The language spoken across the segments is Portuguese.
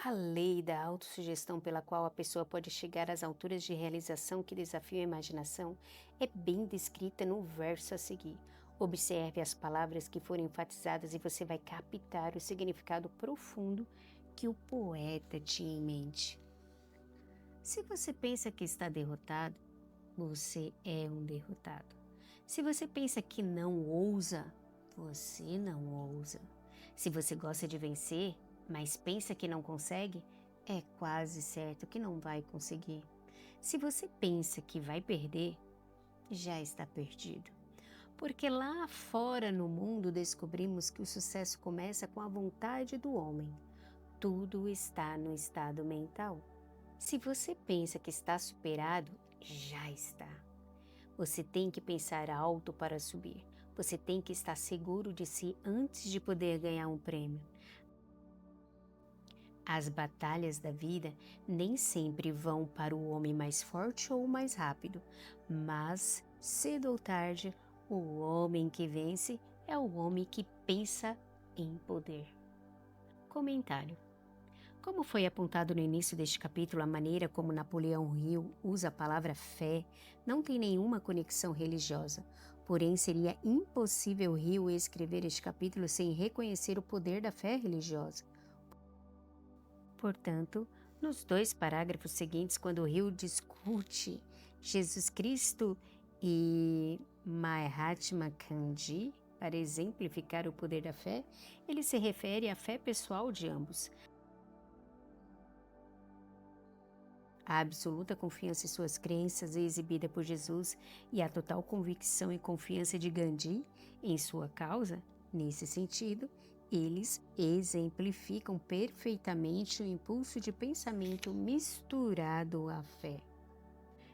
A lei da autossugestão pela qual a pessoa pode chegar às alturas de realização que desafiam a imaginação é bem descrita no verso a seguir. Observe as palavras que foram enfatizadas e você vai captar o significado profundo que o poeta tinha em mente. Se você pensa que está derrotado, você é um derrotado. Se você pensa que não ousa, você não ousa. Se você gosta de vencer, mas pensa que não consegue, é quase certo que não vai conseguir. Se você pensa que vai perder, já está perdido. Porque lá fora no mundo descobrimos que o sucesso começa com a vontade do homem. Tudo está no estado mental. Se você pensa que está superado, já está. Você tem que pensar alto para subir. Você tem que estar seguro de si antes de poder ganhar um prêmio. As batalhas da vida nem sempre vão para o homem mais forte ou mais rápido, mas, cedo ou tarde, o homem que vence é o homem que pensa em poder. Comentário. Como foi apontado no início deste capítulo, a maneira como Napoleão Hill usa a palavra fé não tem nenhuma conexão religiosa. Porém, seria impossível Hill escrever este capítulo sem reconhecer o poder da fé religiosa. Portanto, nos dois parágrafos seguintes, quando Hill discute Jesus Cristo e Mahatma Gandhi para exemplificar o poder da fé, ele se refere à fé pessoal de ambos. A absoluta confiança em suas crenças é exibida por Jesus e a total convicção e confiança de Gandhi em sua causa, nesse sentido, eles exemplificam perfeitamente o impulso de pensamento misturado à fé.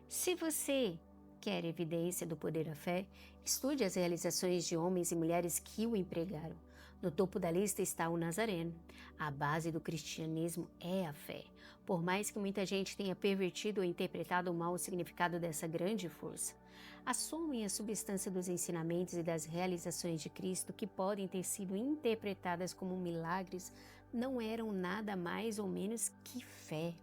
Se você quer evidência do poder da fé, estude as realizações de homens e mulheres que o empregaram. No topo da lista está o Nazareno. A base do cristianismo é a fé, por mais que muita gente tenha pervertido ou interpretado mal o significado dessa grande força. Assumem a substância dos ensinamentos e das realizações de Cristo, que podem ter sido interpretadas como milagres, não eram nada mais ou menos que fé.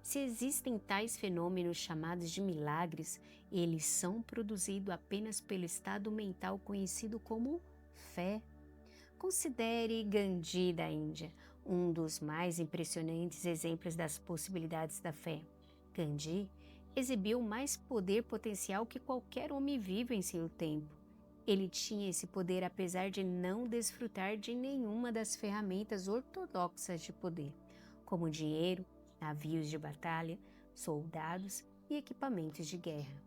Se existem tais fenômenos chamados de milagres, eles são produzidos apenas pelo estado mental conhecido como fé. Considere Gandhi da Índia, um dos mais impressionantes exemplos das possibilidades da fé. Gandhi exibiu mais poder potencial que qualquer homem vivo em seu tempo. Ele tinha esse poder apesar de não desfrutar de nenhuma das ferramentas ortodoxas de poder, como dinheiro, navios de batalha, soldados e equipamentos de guerra.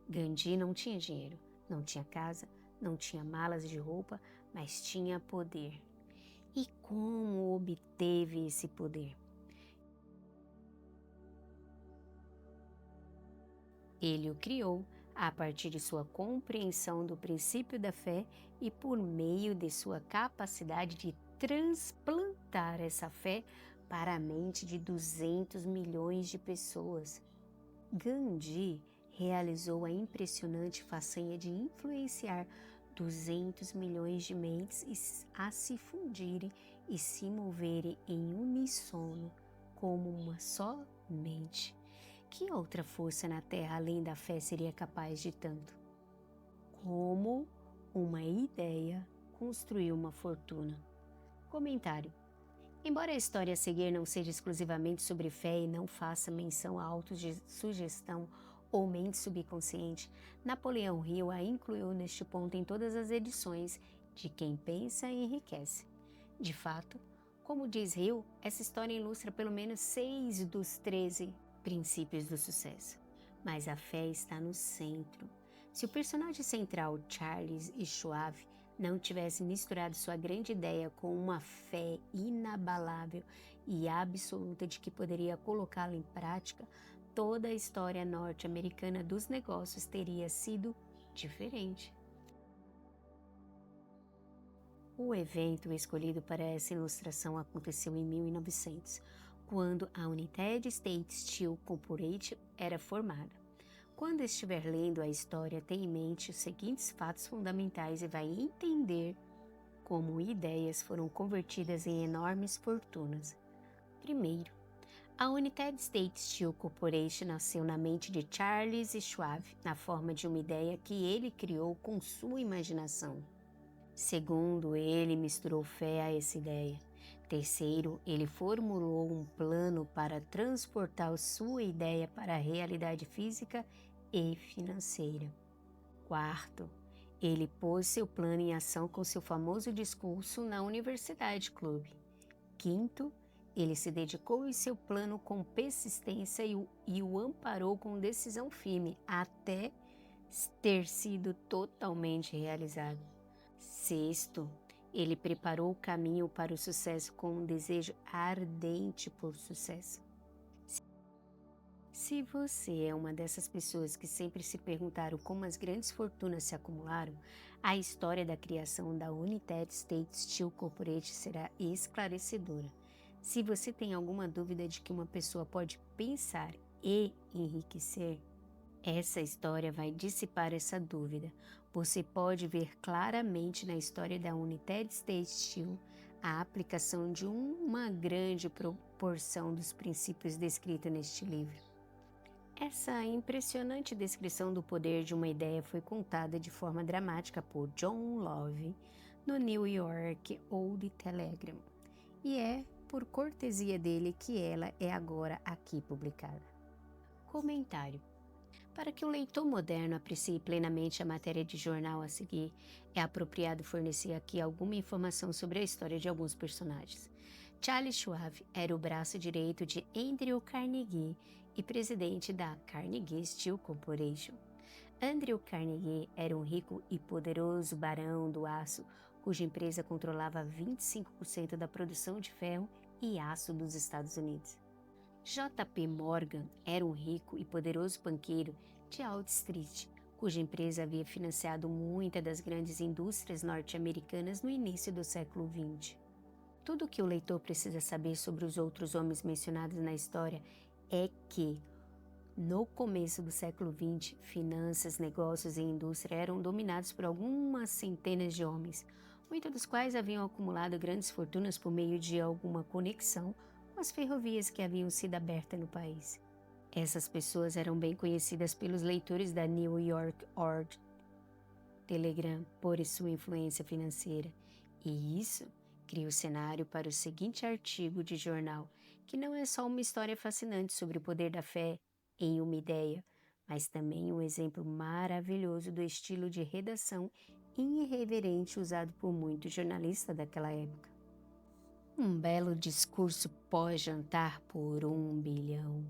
Gandhi não tinha dinheiro, não tinha casa, não tinha malas de roupa, mas tinha poder. E como obteve esse poder? Ele o criou a partir de sua compreensão do princípio da fé e por meio de sua capacidade de transplantar essa fé para a mente de 200 milhões de pessoas. Gandhi realizou a impressionante façanha de influenciar 200 milhões de mentes a se fundirem e se moverem em uníssono como uma só mente. Que outra força na Terra além da fé seria capaz de tanto? Como uma ideia construiu uma fortuna. Comentário. Embora a história a seguir não seja exclusivamente sobre fé e não faça menção à autossugestão ou mente subconsciente, Napoleão Hill a incluiu neste ponto em todas as edições de Quem Pensa Enriquece. De fato, como diz Hill, essa história ilustra pelo menos 6 dos 13 princípios do sucesso. Mas a fé está no centro. Se o personagem central, Charles Schwab, não tivesse misturado sua grande ideia com uma fé inabalável e absoluta de que poderia colocá-la em prática, toda a história norte-americana dos negócios teria sido diferente. O evento escolhido para essa ilustração aconteceu em 1900, quando a United States Steel Corporation era formada. Quando estiver lendo a história, tenha em mente os seguintes fatos fundamentais e vai entender como ideias foram convertidas em enormes fortunas. Primeiro, a United States Steel Corporation nasceu na mente de Charles Schwab na forma de uma ideia que ele criou com sua imaginação. Segundo, ele misturou fé a essa ideia. Terceiro, ele formulou um plano para transportar sua ideia para a realidade física e financeira. Quarto, ele pôs seu plano em ação com seu famoso discurso na Universidade Club. Quinto, ele se dedicou em seu plano com persistência e o amparou com decisão firme até ter sido totalmente realizado. Sexto, ele preparou o caminho para o sucesso com um desejo ardente por sucesso. Se você é uma dessas pessoas que sempre se perguntaram como as grandes fortunas se acumularam, a história da criação da United States Steel Corporation será esclarecedora. Se você tem alguma dúvida de que uma pessoa pode pensar e enriquecer, essa história vai dissipar essa dúvida. Você pode ver claramente na história da United States Steel a aplicação de uma grande proporção dos princípios descritos neste livro. Essa impressionante descrição do poder de uma ideia foi contada de forma dramática por John Love no New York Old Telegram, e é por cortesia dele que ela é agora aqui publicada. Comentário. Para que o leitor moderno aprecie plenamente a matéria de jornal a seguir, é apropriado fornecer aqui alguma informação sobre a história de alguns personagens. Charles Schwab era o braço direito de Andrew Carnegie e presidente da Carnegie Steel Corporation. Andrew Carnegie era um rico e poderoso barão do aço, cuja empresa controlava 25% da produção de ferro e aço dos Estados Unidos. J.P. Morgan era um rico e poderoso banqueiro de Wall Street, cuja empresa havia financiado muitas das grandes indústrias norte-americanas no início do século XX. Tudo o que o leitor precisa saber sobre os outros homens mencionados na história é que, no começo do século XX, finanças, negócios e indústria eram dominados por algumas centenas de homens, muitos dos quais haviam acumulado grandes fortunas por meio de alguma conexão com as ferrovias que haviam sido abertas no país. Essas pessoas eram bem conhecidas pelos leitores da New York Old Telegram por sua influência financeira, e isso cria o cenário para o seguinte artigo de jornal, que não é só uma história fascinante sobre o poder da fé em uma ideia, mas também um exemplo maravilhoso do estilo de redação irreverente usado por muitos jornalistas daquela época. Um belo discurso pós-jantar por 1 bilhão.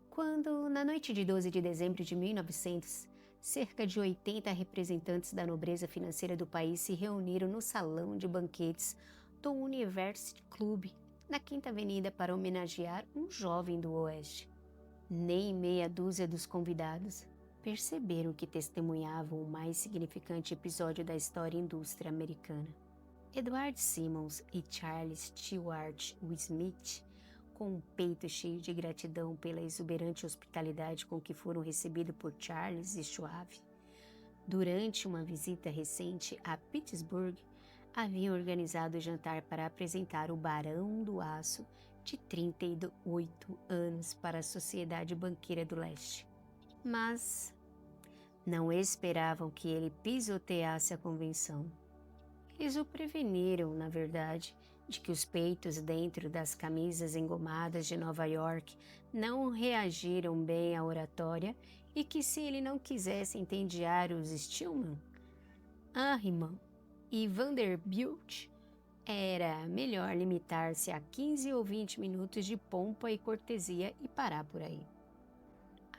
Quando, na noite de 12 de dezembro de 1900, cerca de 80 representantes da nobreza financeira do país se reuniram no salão de banquetes do University Club, na Quinta Avenida, para homenagear um jovem do Oeste. Nem meia dúzia dos convidados perceberam que testemunhavam o mais significante episódio da história indústria americana. Edward Simmons e Charles Stewart Smith, com um peito cheio de gratidão pela exuberante hospitalidade com que foram recebidos por Charles e Schwab, durante uma visita recente a Pittsburgh, haviam organizado o jantar para apresentar o Barão do Aço de 38 anos para a Sociedade Banqueira do Leste. Mas não esperavam que ele pisoteasse a convenção. Eles o preveniram, na verdade, de que os peitos dentro das camisas engomadas de Nova York não reagiram bem à oratória e que, se ele não quisesse entediar os Stillman, Harriman e Vanderbilt, era melhor limitar-se a 15 ou 20 minutos de pompa e cortesia e parar por aí.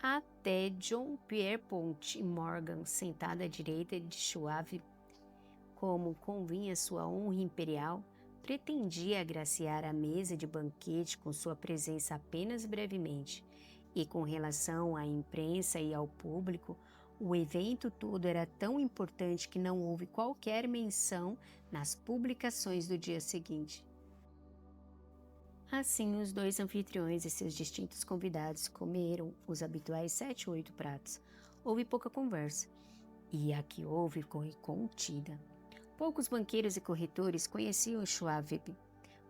Até John Pierpont Morgan, sentado à direita de Schwab, como convinha sua honra imperial, pretendia agraciar a mesa de banquete com sua presença apenas brevemente, e com relação à imprensa e ao público, o evento todo era tão importante que não houve qualquer menção nas publicações do dia seguinte. Assim, os dois anfitriões e seus distintos convidados comeram os habituais 7 ou 8 pratos. Houve pouca conversa, e a que houve foi contida. Poucos banqueiros e corretores conheciam Schwab,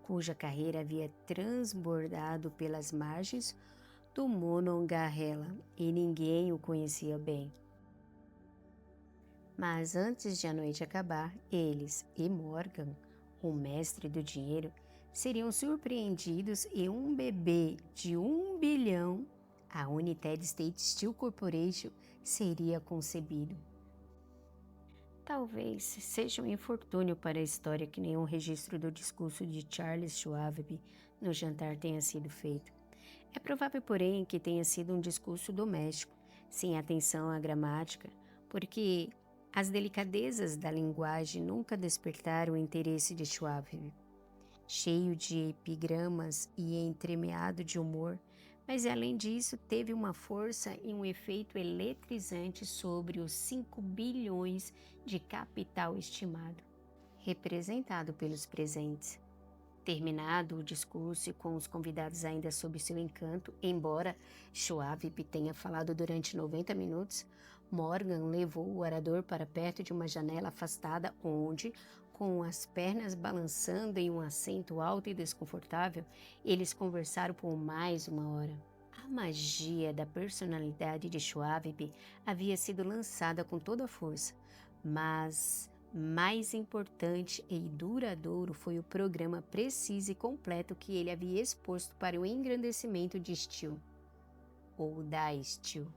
cuja carreira havia transbordado pelas margens do Monongahela e ninguém o conhecia bem. Mas antes de a noite acabar, eles e Morgan, o mestre do dinheiro, seriam surpreendidos e um bebê de 1 bilhão, a United States Steel Corporation, seria concebido. Talvez seja um infortúnio para a história que nenhum registro do discurso de Charles Schwab no jantar tenha sido feito. É provável, porém, que tenha sido um discurso doméstico, sem atenção à gramática, porque as delicadezas da linguagem nunca despertaram o interesse de Schwab. Cheio de epigramas e entremeado de humor, mas além disso teve uma força e um efeito eletrizante sobre os 5 bilhões de capital estimado, representado pelos presentes. Terminado o discurso e com os convidados ainda sob seu encanto, embora Schwab tenha falado durante 90 minutos, Morgan levou o orador para perto de uma janela afastada onde, com as pernas balançando em um assento alto e desconfortável, eles conversaram por mais 1 hora. A magia da personalidade de Schwab havia sido lançada com toda a força, mas mais importante e duradouro foi o programa preciso e completo que ele havia exposto para o engrandecimento de Steele, ou da Steele.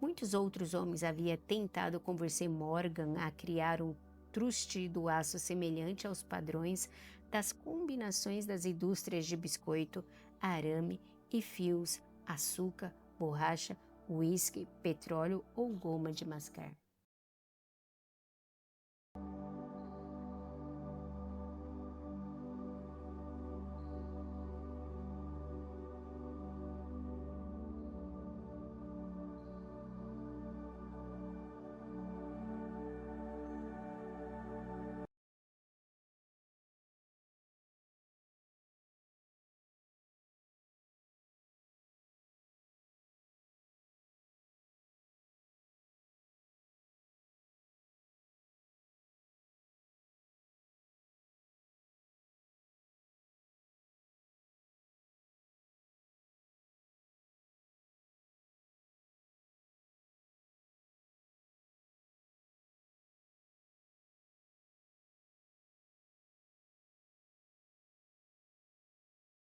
Muitos outros homens haviam tentado convencer Morgan a criar um truste do aço semelhante aos padrões das combinações das indústrias de biscoito, arame e fios, açúcar, borracha, uísque, petróleo ou goma de mascar.